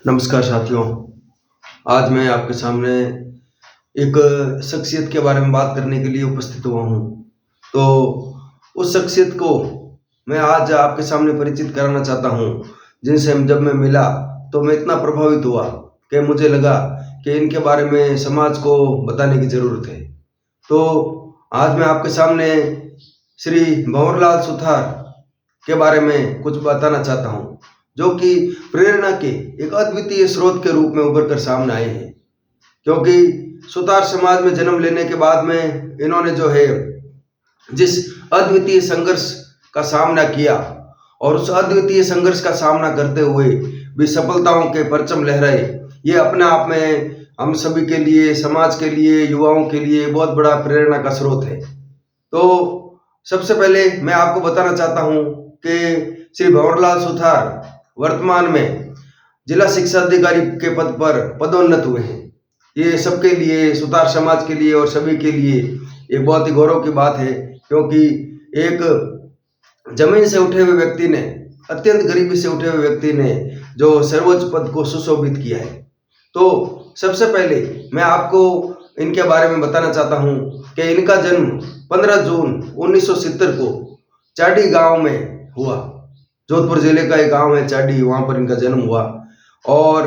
नमस्कार साथियों। आज मैं आपके सामने एक शख्सियत के बारे में बात करने के लिए उपस्थित हुआ हूँ। तो उस शख्सियत को मैं आज आपके सामने परिचित कराना चाहता हूँ, जिनसे जब मैं मिला तो मैं इतना प्रभावित हुआ कि मुझे लगा कि इनके बारे में समाज को बताने की ज़रूरत है। तो आज मैं आपके सामने श्री भंवरलाल सुथार के बारे में कुछ बताना चाहता हूँ, जो कि प्रेरणा के एक अद्वितीय स्रोत के रूप में उभर कर सामने आए हैं। क्योंकि सुतार समाज में जन्म लेने के बाद में इन्होंने जो है जिस अद्वितीय संघर्ष का सामना किया और उस अद्वितीय संघर्ष का सामना करते हुए भी सफलताओं के परचम लहराए, ये अपने आप में हम सभी के लिए, समाज के लिए, युवाओं के लिए बहुत बड़ा प्रेरणा का स्रोत है। तो सबसे पहले मैं आपको बताना चाहता हूँ कि श्री भंवरलाल सुथार वर्तमान में जिला शिक्षा अधिकारी के पद पर पदोन्नत हुए हैं। ये सबके लिए, सुतार समाज के लिए और सभी के लिए एक बहुत ही गौरव की बात है, क्योंकि एक जमीन से उठे हुए व्यक्ति ने, अत्यंत गरीबी से उठे हुए व्यक्ति ने जो सर्वोच्च पद को सुशोभित किया है। तो सबसे पहले मैं आपको इनके बारे में बताना चाहता हूँ कि इनका जन्म 15 जून 1970 को चाडी गांव में हुआ। जोधपुर जिले का एक गांव है चाडी, वहाँ पर इनका जन्म हुआ। और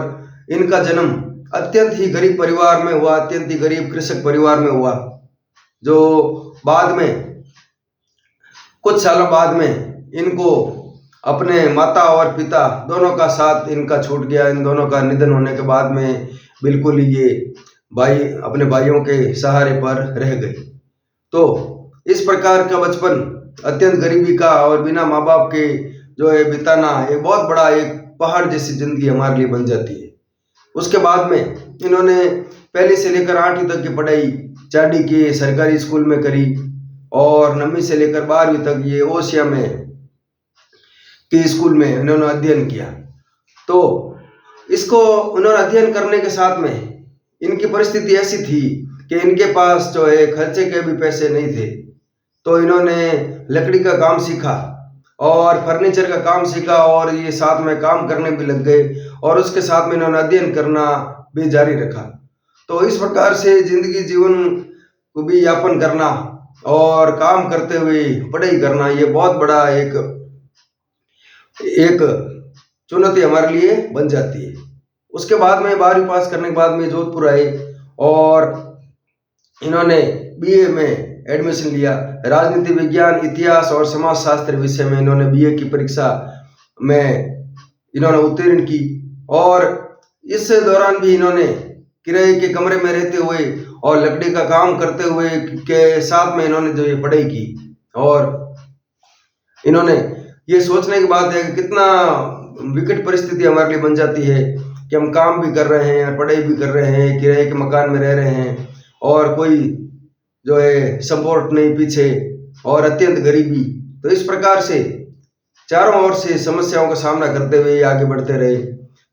इनका जन्म अत्यंत ही गरीब परिवार में हुआ, अत्यंत ही गरीब कृषक परिवार में हुआ, जो बाद में कुछ सालों बाद में इनको अपने माता और पिता दोनों का साथ इनका छूट गया। इन दोनों का निधन होने के बाद में बिल्कुल ही ये भाई अपने भाइयों के सहारे पर रह गए। तो इस प्रकार का बचपन, अत्यंत गरीबी का और बिना माँ बाप के जो है बिताना, एक बहुत बड़ा एक पहाड़ जैसी जिंदगी हमारे लिए बन जाती है। उसके बाद में इन्होंने पहली से लेकर 8वीं तक की पढ़ाई चाडी के सरकारी स्कूल में करी और 9वीं से लेकर 12वीं तक ये ओसिया में के स्कूल में इन्होंने अध्ययन किया। तो इसको उन्होंने अध्ययन करने के साथ में इनकी परिस्थिति ऐसी थी कि इनके पास जो है खर्चे के भी पैसे नहीं थे। तो इन्होंने लकड़ी का काम सीखा और फर्नीचर का काम सीखा और ये साथ में काम करने भी लग गए और उसके साथ में इन्होंने अध्ययन करना भी जारी रखा। तो इस प्रकार से जिंदगी जीवन को भी यापन करना और काम करते हुए पढ़ाई करना, ये बहुत बड़ा एक चुनौती हमारे लिए बन जाती है। उसके बाद में 12वीं पास करने के बाद में जोधपुर आए और इन्होंने बीए में एडमिशन लिया। राजनीति विज्ञान, इतिहास और समाज शास्त्र विषय में इन्होंने बीए की परीक्षा में इन्होंने उत्तीर्ण की और इस दौरान भी इन्होंने किराए के कमरे में रहते हुए और लकड़ी का काम करते हुए के साथ में इन्होंने जो ये पढ़ाई की। और इन्होंने ये सोचने की बात है कि कितना विकट परिस्थिति हमारे लिए बन जाती है कि हम काम भी कर रहे हैं, पढ़ाई भी कर रहे हैं, किराए के मकान में रह रहे हैं और कोई जो है सपोर्ट नहीं पीछे और अत्यंत गरीबी। तो इस प्रकार से चारों ओर से समस्याओं का सामना करते हुए आगे बढ़ते रहे।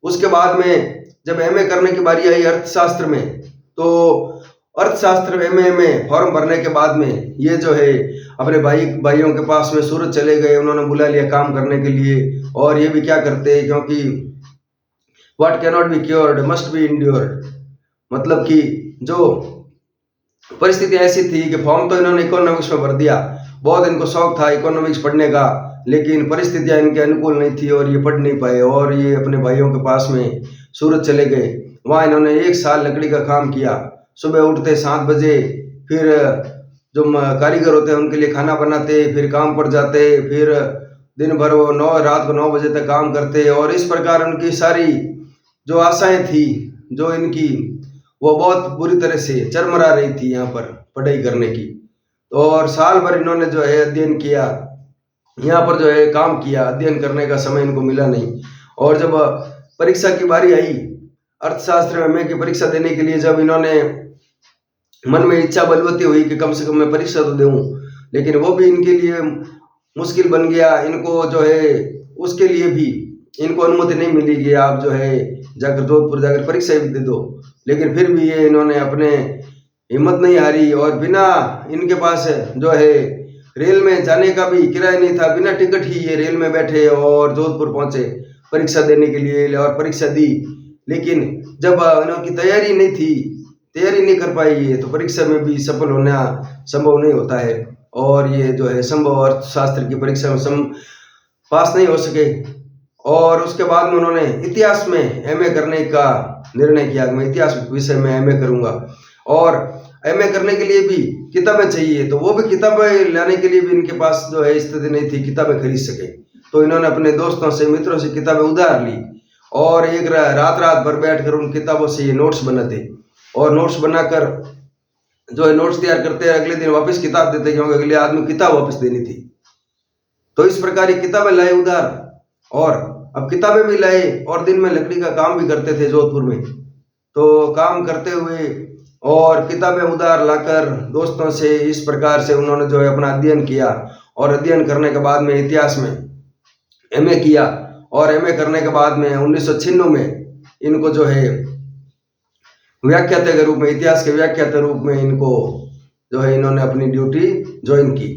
उसके बाद में जब एमए करने की बारी आई अर्थशास्त्र में, तो अर्थशास्त्र एमए में फॉर्म भरने के बाद में ये जो है अपने भाइयों के पास में सूरत चले गए। उन्होंने बुला लिया काम करने के लिए और ये भी क्या करते हैं, क्योंकि what cannot be cured must be endured, मतलब कि जो परिस्थिति ऐसी थी कि फॉर्म तो इन्होंने इकोनॉमिक्स में भर दिया, बहुत इनको शौक था इकोनॉमिक्स पढ़ने का, लेकिन परिस्थितियां इनके अनुकूल नहीं थी और ये पढ़ नहीं पाए और ये अपने भाइयों के पास में सूरत चले गए। वहाँ इन्होंने 1 साल लकड़ी का काम किया। सुबह उठते 7 बजे, फिर जो कारीगर होते हैं उनके लिए खाना बनाते, फिर काम पर जाते, फिर दिन भर वो रात को 9 बजे तक काम करते और इस प्रकार उनकी सारी जो आशाएं थी जो इनकी, वो बहुत बुरी तरह से चरमरा रही थी यहाँ पर पढ़ाई करने की। और साल भर इन्होंने जो है अध्ययन किया, यहाँ पर जो है काम किया, अध्ययन करने का समय इनको मिला नहीं। और जब परीक्षा की बारी आई अर्थशास्त्र में की परीक्षा देने के लिए, जब इन्होंने मन में इच्छा बलवती हुई कि कम से कम मैं परीक्षा तो दूं, लेकिन वो भी इनके लिए मुश्किल बन गया। इनको जो है उसके लिए भी इनको अनुमति नहीं मिली कि आप जो है जाकर जोधपुर जाकर परीक्षा भी दे दो। लेकिन फिर भी ये इन्होंने अपने हिम्मत नहीं हारी और बिना इनके पास जो है रेल में जाने का भी किराया नहीं था, बिना टिकट ही ये रेल में बैठे और जोधपुर पहुंचे। परीक्षा देने के लिए और परीक्षा दी, लेकिन जब उनकी तैयारी नहीं कर पाई ये, तो परीक्षा में भी सफल होना संभव नहीं होता है। और ये जो है संभव अर्थशास्त्र की परीक्षा में पास नहीं हो सके। और उसके बाद में उन्होंने इतिहास में एमए करने का निर्णय किया कि मैं इतिहास विषय में एमए करूंगा। और एमए करने के लिए भी किताबें चाहिए, तो वो भी किताबें लाने के लिए भी इनके पास जो है स्थिति नहीं थी किताबें खरीद सके। तो इन्होंने अपने दोस्तों से, मित्रों से किताबें उधार ली और एक रात भर बैठ कर उन किताबों से ये नोट्स बनाते और नोट्स बनाकर जो है नोट्स तैयार करते, अगले दिन वापस किताब देते क्योंकि अगले आदमी किताब वापस देनी थी। तो इस प्रकार ये किताबें लाए उधार, और अब किताबें भी लाए और दिन में लकड़ी का काम भी करते थे जोधपुर में। तो काम करते हुए और किताबें उधार लाकर दोस्तों से इस प्रकार से उन्होंने जो है अपना अध्ययन किया, और अध्ययन करने के बाद में इतिहास में एमए किया। और एमए करने के बाद में 1996 में इनको जो है व्याख्याता के रूप में, इतिहास के व्याख्याता रूप में इनको जो है इन्होंने अपनी ड्यूटी ज्वाइन की।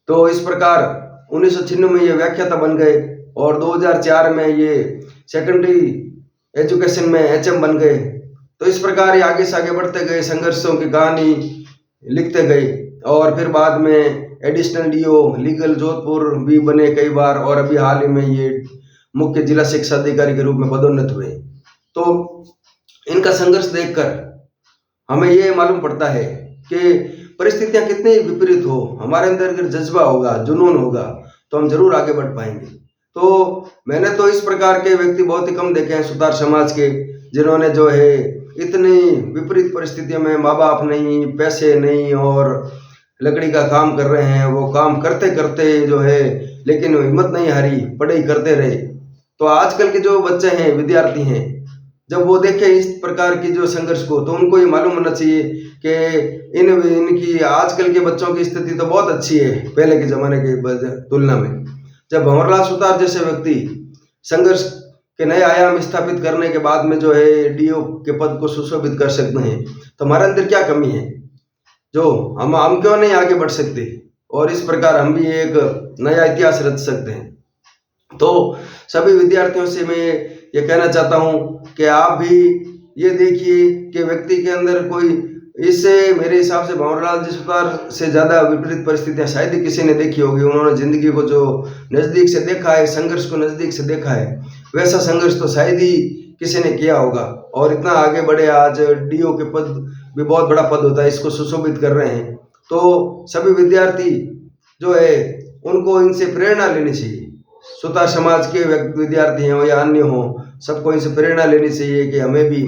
तो इस प्रकार 1996 में ये व्याख्याता बन गए और 2004 में ये सेकेंडरी एजुकेशन में एचएम बन गए। तो इस प्रकार ये आगे से आगे बढ़ते गए, संघर्षों की कहानी लिखते गए, और फिर बाद में एडिशनल डीओ लीगल जोधपुर भी बने कई बार, और अभी हाल ही में ये मुख्य जिला शिक्षा अधिकारी के रूप में पदोन्नत हुए। तो इनका संघर्ष देखकर हमें ये मालूम पड़ता है कि परिस्थितियां कितनी विपरीत हो, हमारे अंदर अगर जज्बा होगा, जुनून होगा, तो हम जरूर आगे बढ़ पाएंगे। तो मैंने तो इस प्रकार के व्यक्ति बहुत ही कम देखे हैं सुतार समाज के, जिन्होंने जो है इतनी विपरीत परिस्थितियों में, माँ बाप नहीं, पैसे नहीं, और लकड़ी का काम कर रहे हैं, वो काम करते करते जो है लेकिन हिम्मत नहीं हारी, पढ़ाई करते रहे। तो आजकल के जो बच्चे हैं, विद्यार्थी हैं, जब वो देखें इस प्रकार की जो संघर्ष को, तो उनको ये मालूम होना चाहिए कि इनकी आजकल के बच्चों की स्थिति तो बहुत अच्छी है पहले के ज़माने के तुलना में। जब भंवरलाल सुतार जैसे व्यक्ति संघर्ष के नए आयाम स्थापित करने के बाद में जो है डीओ के पद को सुशोभित कर सकते हैं, तो हमारे अंदर क्या कमी है जो हम क्यों नहीं आगे बढ़ सकते, और इस प्रकार हम भी एक नया इतिहास रच सकते हैं। तो सभी विद्यार्थियों से मैं ये कहना चाहता हूँ कि आप भी ये देखिए कि व्यक्ति के अंदर कोई, इससे मेरे हिसाब से भंवरलाल जी सुतार से ज़्यादा विपरीत परिस्थितियां शायद ही किसी ने देखी होगी। उन्होंने ज़िंदगी को जो नज़दीक से देखा है, संघर्ष को नज़दीक से देखा है, वैसा संघर्ष तो शायद ही किसी ने किया होगा, और इतना आगे बढ़े। आज डीओ के पद भी बहुत बड़ा पद होता है, इसको सुशोभित कर रहे हैं। तो सभी विद्यार्थी जो है उनको इनसे प्रेरणा लेनी चाहिए, सुतार समाज के विद्यार्थी हों या अन्य हों, सबको इनसे प्रेरणा लेनी चाहिए कि हमें भी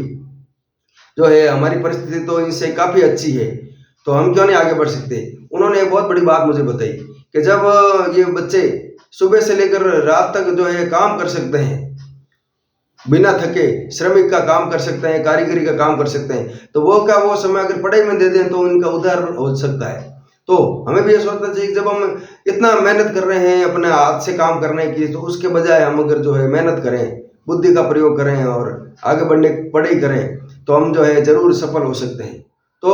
जो है, हमारी परिस्थिति तो इनसे काफ़ी अच्छी है, तो हम क्यों नहीं आगे बढ़ सकते। उन्होंने एक बहुत बड़ी बात मुझे बताई कि जब ये बच्चे सुबह से लेकर रात तक जो है काम कर सकते हैं, बिना थके श्रमिक का काम कर सकते हैं, कारीगरी का काम कर सकते हैं, तो वो समय अगर पढ़ाई में दे दें तो उनका उद्धार हो सकता है। तो हमें भी ये सोचना चाहिए कि जब हम इतना मेहनत कर रहे हैं अपने हाथ से काम करने की, तो उसके बजाय हम अगर जो है मेहनत करें, बुद्धि का प्रयोग करें और आगे बढ़ने पढ़ाई करें, तो हम जो है जरूर सफल हो सकते हैं। तो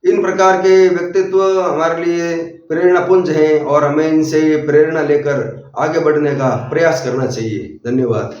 इन प्रकार के व्यक्तित्व हमारे लिए प्रेरणा पुंज हैं, और हमें इनसे प्रेरणा लेकर आगे बढ़ने का प्रयास करना चाहिए। धन्यवाद।